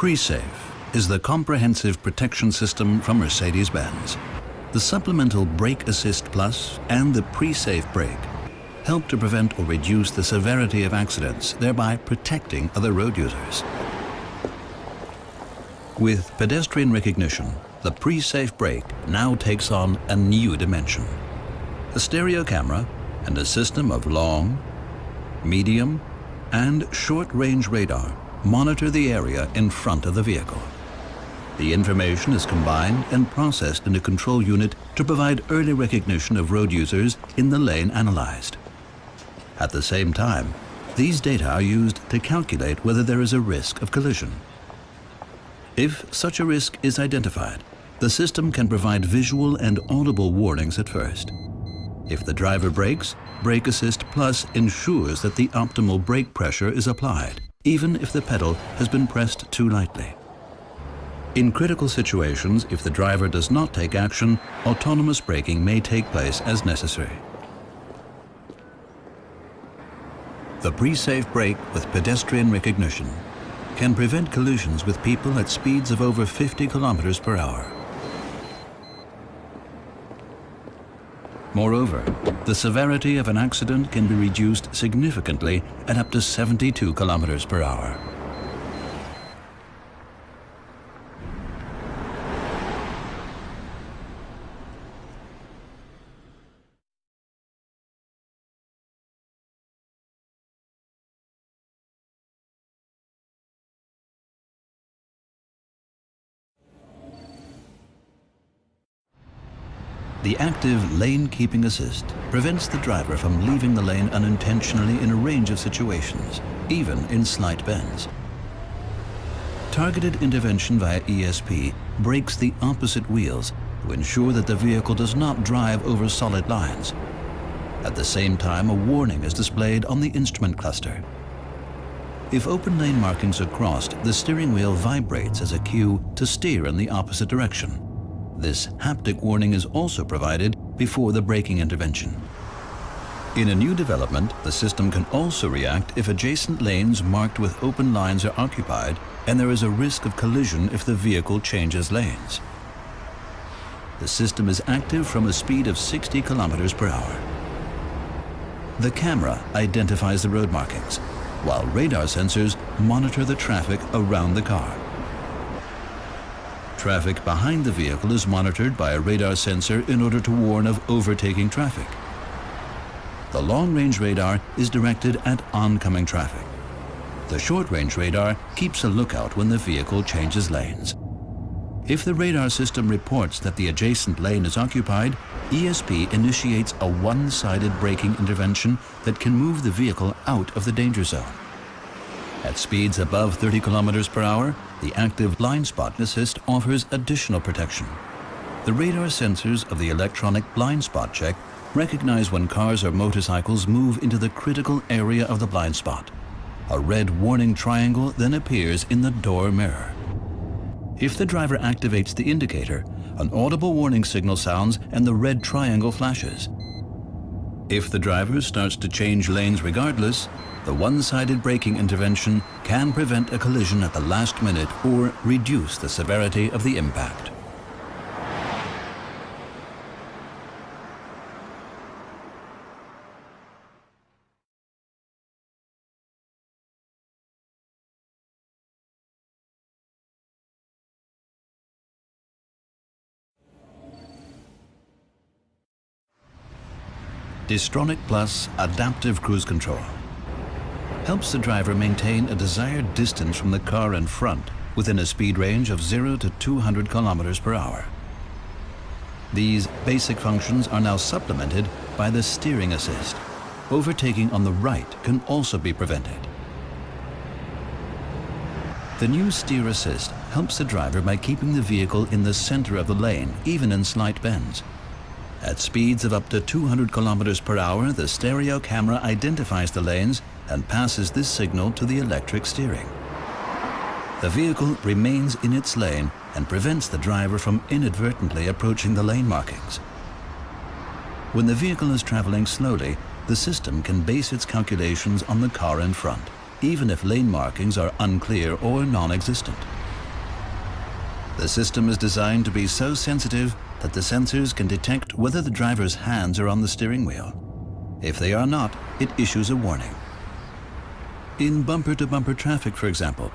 Pre-Safe is the comprehensive protection system from Mercedes-Benz. The supplemental Brake Assist Plus and the Pre-Safe brake help to prevent or reduce the severity of accidents, thereby protecting other road users. With pedestrian recognition, the Pre-Safe brake now takes on a new dimension. A stereo camera and a system of long, medium, and short-range radar monitor the area in front of the vehicle. The information is combined and processed in a control unit to provide early recognition of road users in the lane analyzed. At the same time, these data are used to calculate whether there is a risk of collision. If such a risk is identified, the system can provide visual and audible warnings at first. If the driver brakes, Brake Assist Plus ensures that the optimal brake pressure is applied, even if the pedal has been pressed too lightly. In critical situations, if the driver does not take action, autonomous braking may take place as necessary. The Pre-Safe brake with pedestrian recognition can prevent collisions with people at speeds of over 50 kilometers per hour. Moreover, the severity of an accident can be reduced significantly at up to 72 kilometers per hour. The active lane keeping assist prevents the driver from leaving the lane unintentionally in a range of situations, even in slight bends. Targeted intervention via ESP brakes the opposite wheels to ensure that the vehicle does not drive over solid lines. At the same time, a warning is displayed on the instrument cluster. If open lane markings are crossed, the steering wheel vibrates as a cue to steer in the opposite direction. This haptic warning is also provided before the braking intervention. In a new development, the system can also react if adjacent lanes marked with open lines are occupied and there is a risk of collision if the vehicle changes lanes. The system is active from a speed of 60 kilometers per hour. The camera identifies the road markings, while radar sensors monitor the traffic around the car. Traffic behind the vehicle is monitored by a radar sensor in order to warn of overtaking traffic. The long-range radar is directed at oncoming traffic. The short-range radar keeps a lookout when the vehicle changes lanes. If the radar system reports that the adjacent lane is occupied, ESP initiates a one-sided braking intervention that can move the vehicle out of the danger zone. At speeds above 30 kilometers per hour, the active blind spot assist offers additional protection. The radar sensors of the electronic blind spot check recognize when cars or motorcycles move into the critical area of the blind spot. A red warning triangle then appears in the door mirror. If the driver activates the indicator, an audible warning signal sounds and the red triangle flashes. If the driver starts to change lanes regardless, the one-sided braking intervention can prevent a collision at the last minute or reduce the severity of the impact. Distronic Plus Adaptive Cruise Control helps the driver maintain a desired distance from the car in front within a speed range of 0 to 200 kilometers per hour. These basic functions are now supplemented by the steering assist. Overtaking on the right can also be prevented. The new steer assist helps the driver by keeping the vehicle in the center of the lane, even in slight bends. At speeds of up to 200 kilometers per hour, the stereo camera identifies the lanes and passes this signal to the electric steering. The vehicle remains in its lane and prevents the driver from inadvertently approaching the lane markings. When the vehicle is traveling slowly, the system can base its calculations on the car in front, even if lane markings are unclear or non-existent. The system is designed to be so sensitive that the sensors can detect whether the driver's hands are on the steering wheel. If they are not, it issues a warning. In bumper-to-bumper traffic, for example,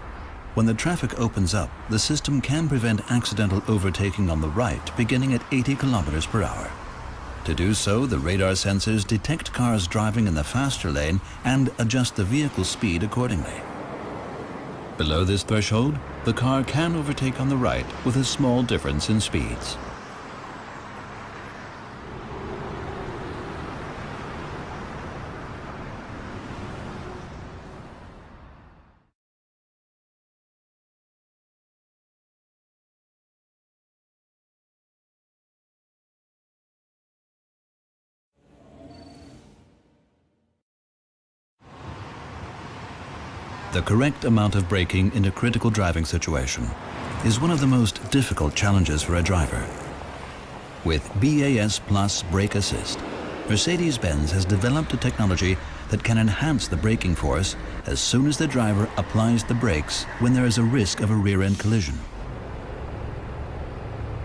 when the traffic opens up, the system can prevent accidental overtaking on the right beginning at 80 kilometers per hour. To do so, the radar sensors detect cars driving in the faster lane and adjust the vehicle's speed accordingly. Below this threshold, the car can overtake on the right with a small difference in speeds. The correct amount of braking in a critical driving situation is one of the most difficult challenges for a driver. With BAS Plus Brake Assist, Mercedes-Benz has developed a technology that can enhance the braking force as soon as the driver applies the brakes when there is a risk of a rear-end collision.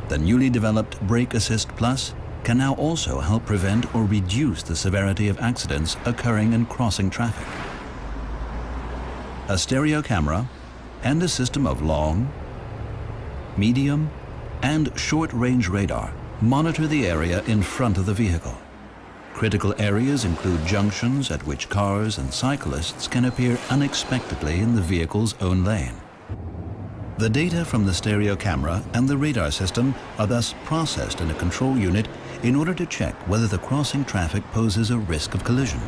The newly developed Brake Assist Plus can now also help prevent or reduce the severity of accidents occurring in crossing traffic. A stereo camera and a system of long, medium, and short-range radar monitor the area in front of the vehicle. Critical areas include junctions at which cars and cyclists can appear unexpectedly in the vehicle's own lane. The data from the stereo camera and the radar system are thus processed in a control unit in order to check whether the crossing traffic poses a risk of collision.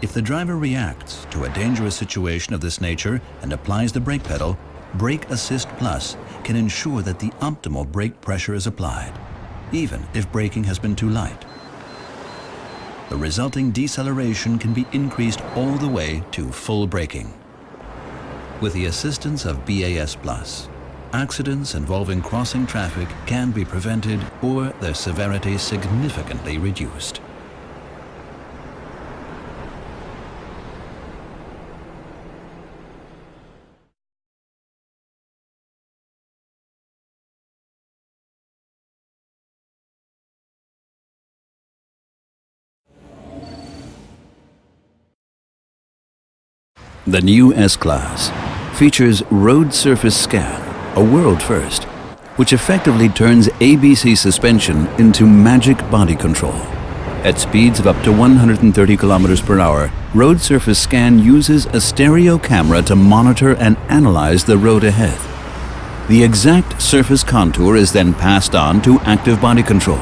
If the driver reacts to a dangerous situation of this nature and applies the brake pedal, Brake Assist Plus can ensure that the optimal brake pressure is applied, even if braking has been too light. The resulting deceleration can be increased all the way to full braking. With the assistance of BAS Plus, accidents involving crossing traffic can be prevented or their severity significantly reduced. The new S-Class features Road Surface Scan, a world first, which effectively turns ABC suspension into magic body control. At speeds of up to 130 kilometers per hour, Road Surface Scan uses a stereo camera to monitor and analyze the road ahead. The exact surface contour is then passed on to active body control.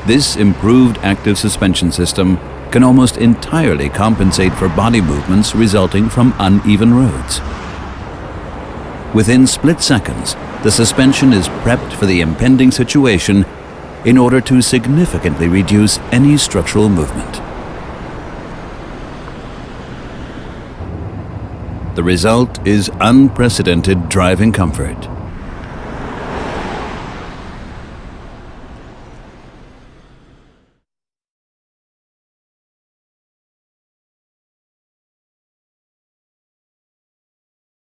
This improved active suspension system can almost entirely compensate for body movements resulting from uneven roads. Within split seconds, the suspension is prepped for the impending situation in order to significantly reduce any structural movement. The result is unprecedented driving comfort.